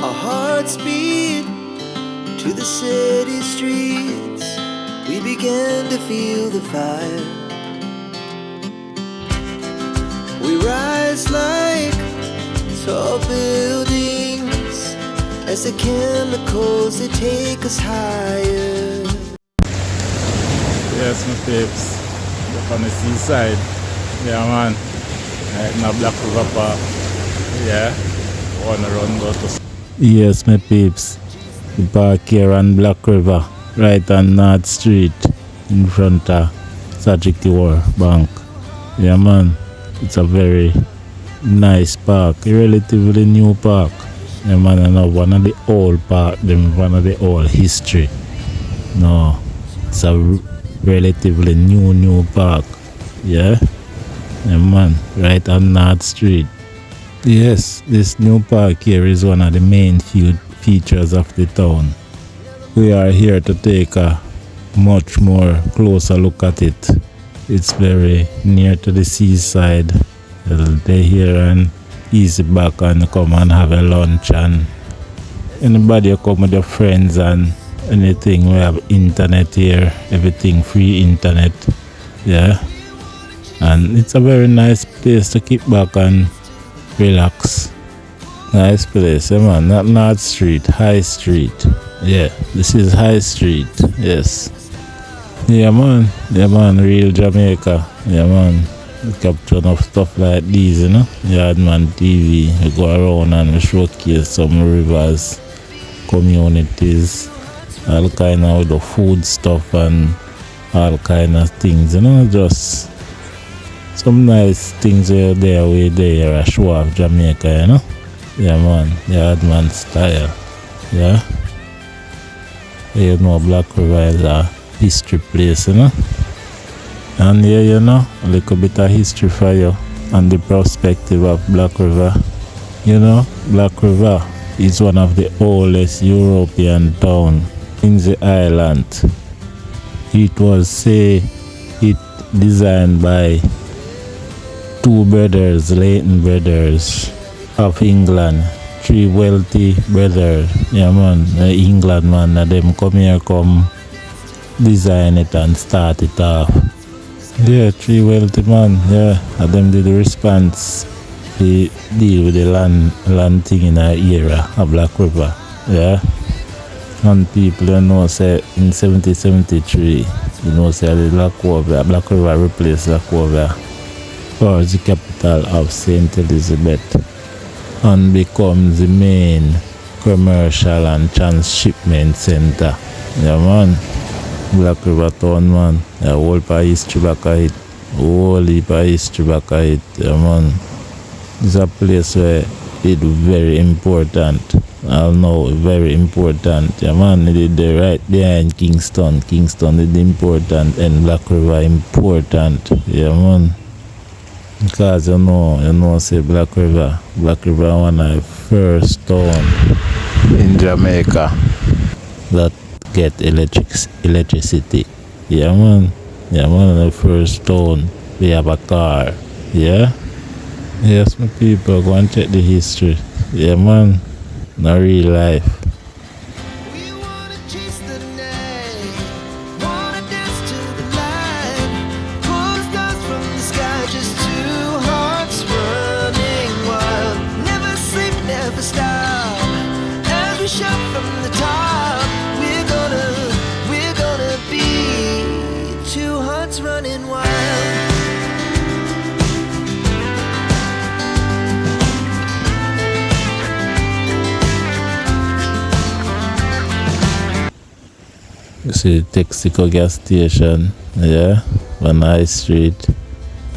Our hearts beat to the city streets. We began to feel the fire. We rise like tall buildings as the chemicals, they take us higher. Yes, my peeps. Up on the seaside. Yeah, man. Right in a Black River Park. Yeah. Wanna run go to. Yes, my peeps. The park here on Black River. Right on North Street. In front of Sajikawar Bank. Yeah, man. It's a very nice park. A relatively new park. Yeah, man. I know one of the old park. One of the old history. No. It's a relatively new park. Yeah, man, right on North Street. Yes, this new park here is one of the main features of the town. We are here to take a much more closer look at it. It's very near to the seaside. They here and easy back and come and have a lunch, and anybody come with your friends and anything. We have internet here, everything free internet. Yeah, and it's a very nice place to kick back and relax. Nice place, yeah, man. Not North Street, High Street. Yeah, this is High Street. Yes. Yeah, man. Yeah, man. Real Jamaica. Yeah, man. We capture enough stuff like these, you know. Yardman TV. We go around and we showcase some rivers, communities, all kind of the food stuff and all kind of things, you know. Just some nice things there with there a show of Jamaica, you know. Yeah, man. Yardman style. Yeah. You know, Black River is a history place, you know. And here, you know, a little bit of history for you and the perspective of Black River. You know, Black River is one of the oldest European towns in the island. It was designed by two brothers, Leighton brothers of England, three wealthy brothers. Yeah, man, England, man, them come here, come design it and start it off. Yeah, three wealthy man, yeah, and them did the response. They deal with the land thing in our era of Black River, yeah. And people you know say in 1773, you know say the Black River replaced Lacovia for the capital of St. Elizabeth and becomes the main commercial and transshipment center. Yeah, man. Black River town, man. Yeah, whole heap of history back at it. Whole heap of history back at it. Yeah, man. It's a place where it's very important. I know, very important. Yeah, man. It is right behind Kingston. Kingston is important and Black River important. Yeah, man. Because you know, say Black River one of the first town in Jamaica that get electricity. Yeah, man. Yeah, man, the first town we have a car. Yeah. Yes, my people, go and check the history. Yeah, man. No real life. We wanna chase the night, wanna dance to the light, pull the stars from the sky, just two hearts running wild. Never sleep, never stop, as we shout from the top. We're gonna be two hearts running wild. You see the Texaco gas station, yeah, on High Street,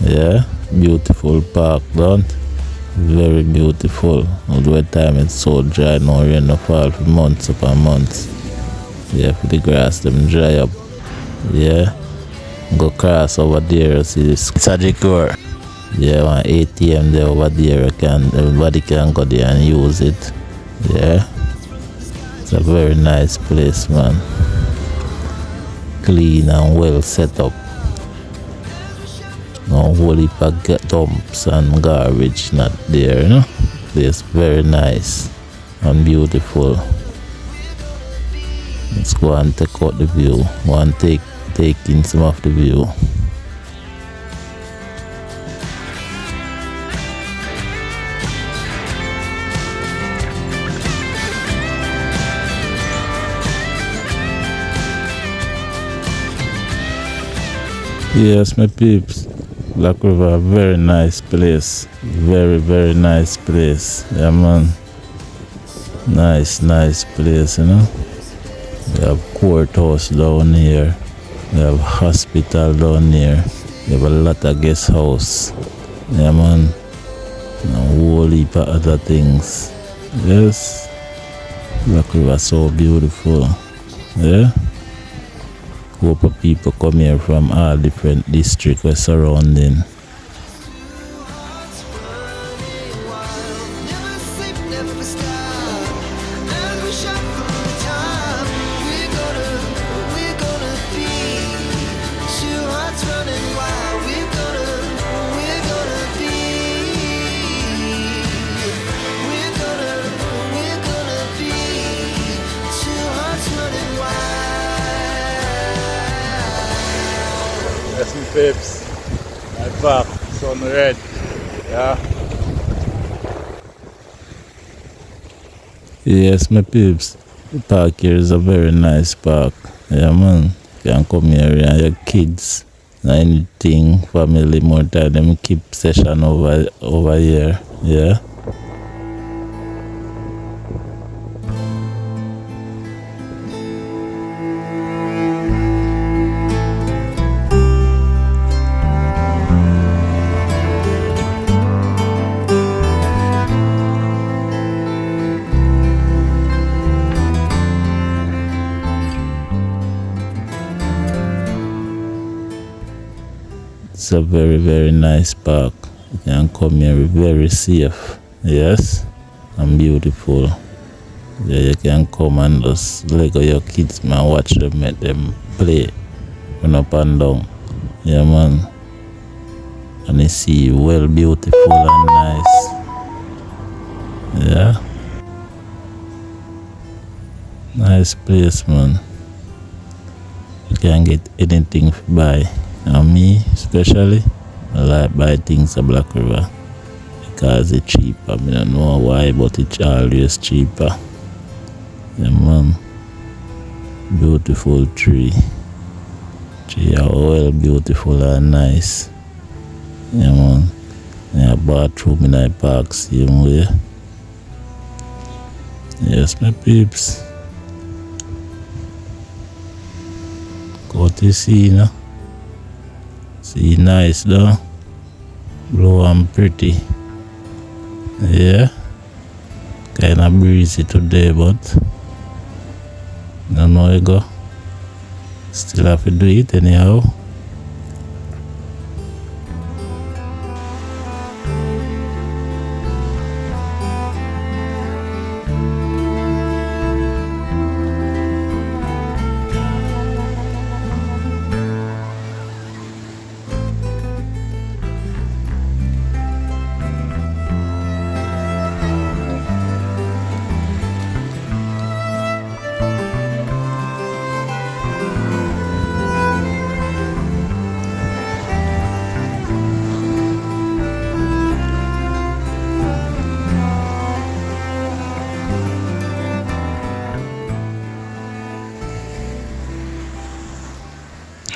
yeah, beautiful park, don't? Very beautiful. Although the time it's so dry, no rain no fall for months upon months. Yeah, for the grass them dry up. Yeah. Go cross over there, see this Sajikawar. Yeah, one ATM there over there, everybody can go there and use it. Yeah. It's a very nice place, man. Clean and well set up. No whole heap of dumps and garbage not there, you know. Place very nice. and beautiful. Let's go and take out the view. Go and take in some of the view. Yes, my peeps, Black River, very nice place. Very, very nice place. Yeah, man. Nice place, you know. We have courthouse down here. We have hospital down here. We have a lot of guest house. Yeah, man. And a whole heap of other things. Yes. Black River so beautiful. Yeah. Hope of people come here from all different districts we're surrounding. Never sleep, never stop. As we shot from the top, we're gonna be two hearts running wild. We're gonna be two hearts running wild. Yes, my peeps. My back, sun red. Yeah. Yes, my peeps. The park here is a very nice park. Yeah, man. You can come here and your kids, anything, family, more time, them keep session over here. Yeah. It's a very, very nice park. You can come here very safe. Yes, and beautiful. Yeah, you can come and just let your kids, man, watch them, make them play, run up and down. Yeah, man. And you see, well, beautiful and nice. Yeah. Nice place, man. You can get anything to buy. And me, especially, I like buy things at Black River because it's cheaper. I don't know why, but it's always cheaper. Yeah, man. Beautiful tree. Tree are all beautiful and nice. Yeah, man. Yeah, bathroom in the park, same way. Yes, my peeps. Go to see, you know. See, nice though. Blue and pretty. Yeah. Kinda breezy today, but don't know how it go. Still have to do it anyhow.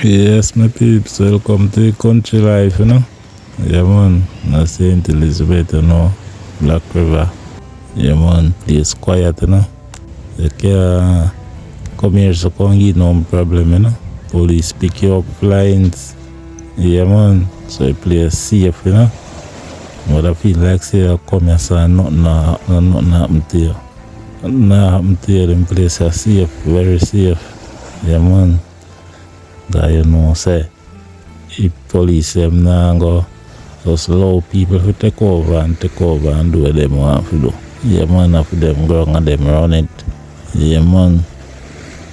Yes, my peeps, welcome to the country life, you know. Yeah, man, that's St. Elizabeth, you know, Black River. Yeah, man, place quiet, you know. You can come here, so can't get no problem, you know. Police pick you up, flyings. Yeah, man, so the place safe, you know. But I feel like, say, you come here, so nothing happen to you. Nothing happen to you, the place is safe, very safe. Yeah, man. That you know, say, if police them now go just allow people to take over and do what they want to do. Yeah, man, after them go and them run it. Yeah, man.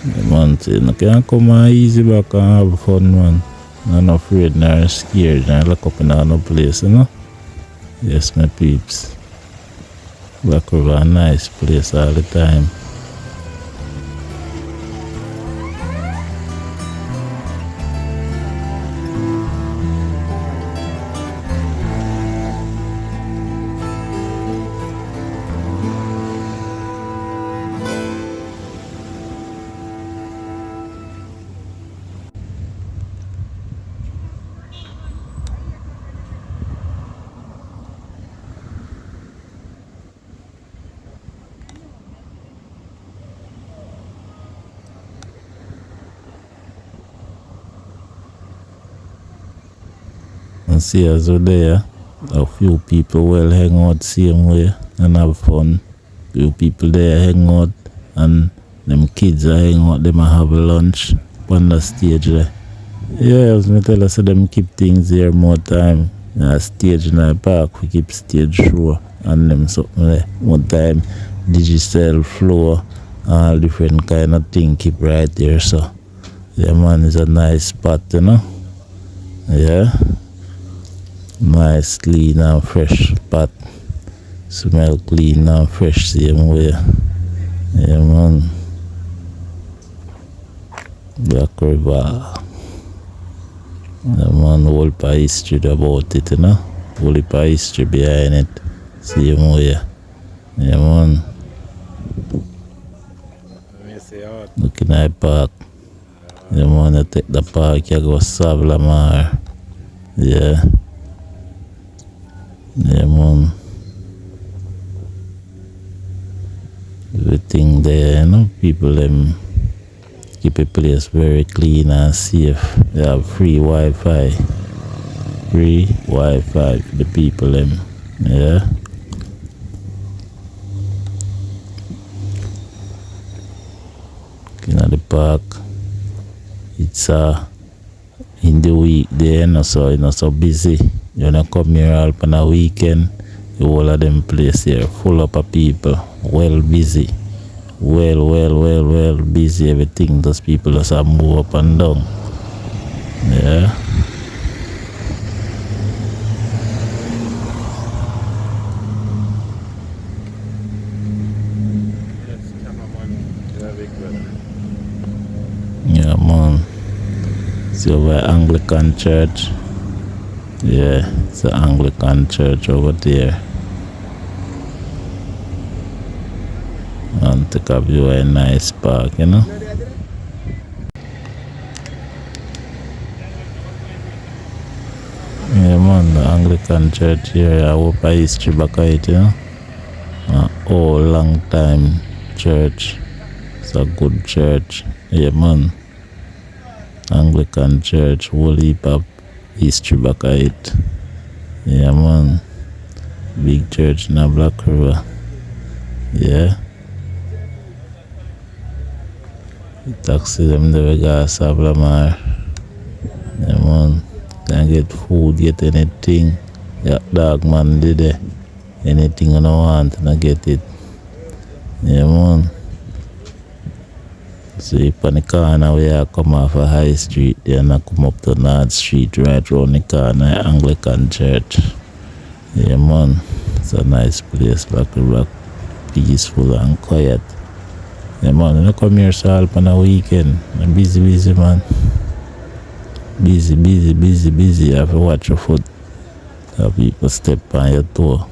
Yeah, man, say, you can't come and easy back and have fun, man. I'm not afraid, nor scared, nor lock up in no place, you know. Yes, my peeps. Black River a nice place all the time. And see as we're there, a few people will hang out same way and have fun. Few people there hang out and them kids are hang out, them a have lunch on the stage there. Yeah, as me tell us, so them keep things here more time. Stage in the park, we keep stage show and them something there. More time, digital floor, all different kind of thing keep right there. So, yeah man, it's a nice spot, you know. Yeah. Nice, clean and fresh spot. Smell clean and fresh same way. Yeah man. Black River. Yeah man, whole pa history about it, you know. Whole pa history behind it. Same way. Yeah man. Looking at the park. Yeah man, you take the park, you go Savlamar. Yeah. Yeah man. Everything there, you know, people them keep a place very clean and safe. They have free Wi-Fi. Free Wi-Fi for the people them. Yeah. Looking at the park. It's in the week there, not so busy. You wanna come here all on a weekend, the whole of them place here full up of people, well busy. Well busy, everything. Those people just move up and down. Yeah. Yeah man. See over Anglican church. Yeah, it's an Anglican church over there. And take a view of a nice park, you know. Yeah man, the Anglican church here, I hope I history back at it, you know. Oh, long time church. It's a good church. Yeah man. Anglican church, whole heap of history back at it. Yeah man. Big church in a Black River. Yeah. The taxi them there we go Savlamar. Yeah man. Can get food, get anything. Yeah, dog man did it. Anything you don't want, and I get it. Yeah man. So if on the corner where I come off of High Street, then I come up to North Street, right round the corner, Anglican Church. Yeah man, it's a nice place, Black River, peaceful and quiet. Yeah man, you come here so all on a weekend. I'm busy man. Busy. You have to watch your foot. Have people step on your toe.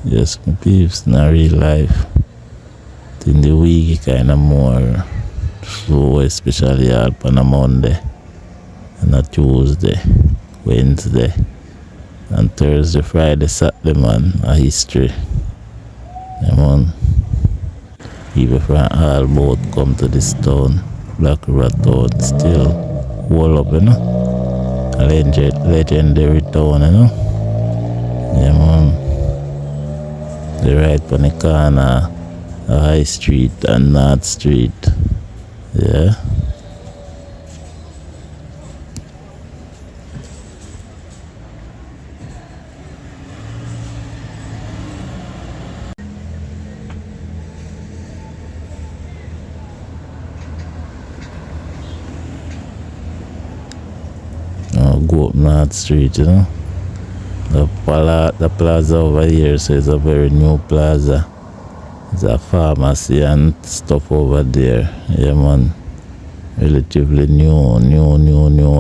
Yes, my peeps, in real life. In the week, kind of more slow, especially up on a Monday, and a Tuesday, Wednesday, and Thursday, Friday, Saturday, man, a history. Yeah, man. People from all boat come to this town, Black River town, still wall up, you know. A legendary town, you know. Yeah, man. They right on the corner, High Street and North Street. Yeah. Go up North Street, you know. The plaza over here, so it's a very new plaza. There's a pharmacy and stuff over there. Yeah, man. Relatively new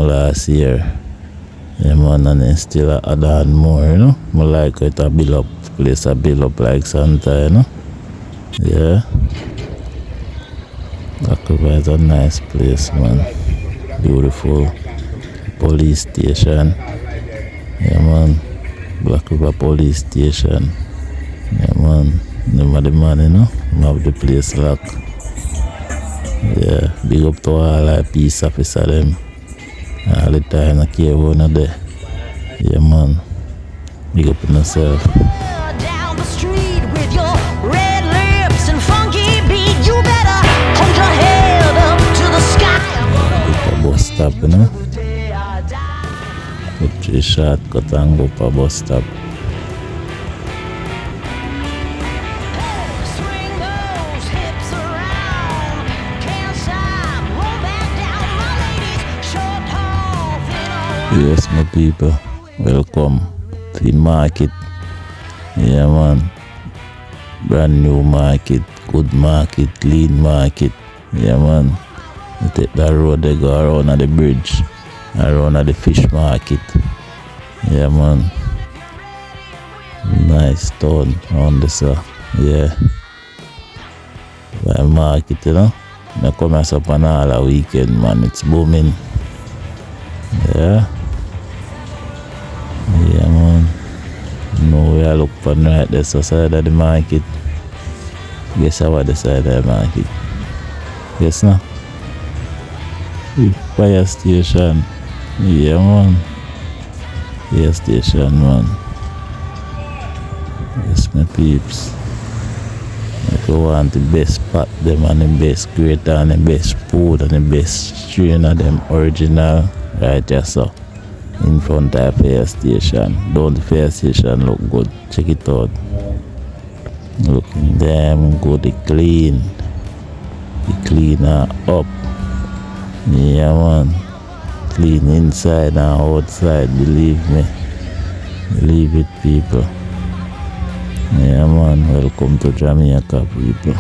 last year. Yeah, man, and then still add on more, you know. I like it a build up, place a build up like Santa, you know. Yeah. Black River is a nice place, man. Beautiful police station. Yeah, man. Black River Police Station. Yeah, man. Remember the man, you know. Have the place locked. Yeah. Big up to all our peace officer them. All the time I care one of there. Yeah, man. Big up on yourself. Down the street with your red lips and funky beat, you better hold your head up to the sky. Go for bus stop, you know. Put 3 shortcut and go for bus stop. Swing those hips around, can't stop, roll back down, my ladies, short, tall, thin, or Yes, my people. Welcome to the market. Yeah, man. Brand new market. Good market. Clean market. Yeah, man. You take that road, they go around at the bridge. Around at the fish market. Yeah, man. Nice town on this. Yeah. By market, you know. I come here up on all the weekend, man. It's booming. Yeah. Yeah, man. No way I look for right there, so side of the market. Guess how the side of the market. Yes, no? Fire station. Yeah, man. Fire station, man. Yes, my peeps. If you want the best pot, them and the best grater and the best food and the best strain of them original, right there, so. In front of the fire station. Don't the fire station look good? Check it out. Looking damn good. It clean. It clean up. Yeah, man. Clean inside and outside. Believe me. Believe it, people. Yeah, man. Welcome to Jamaica, people.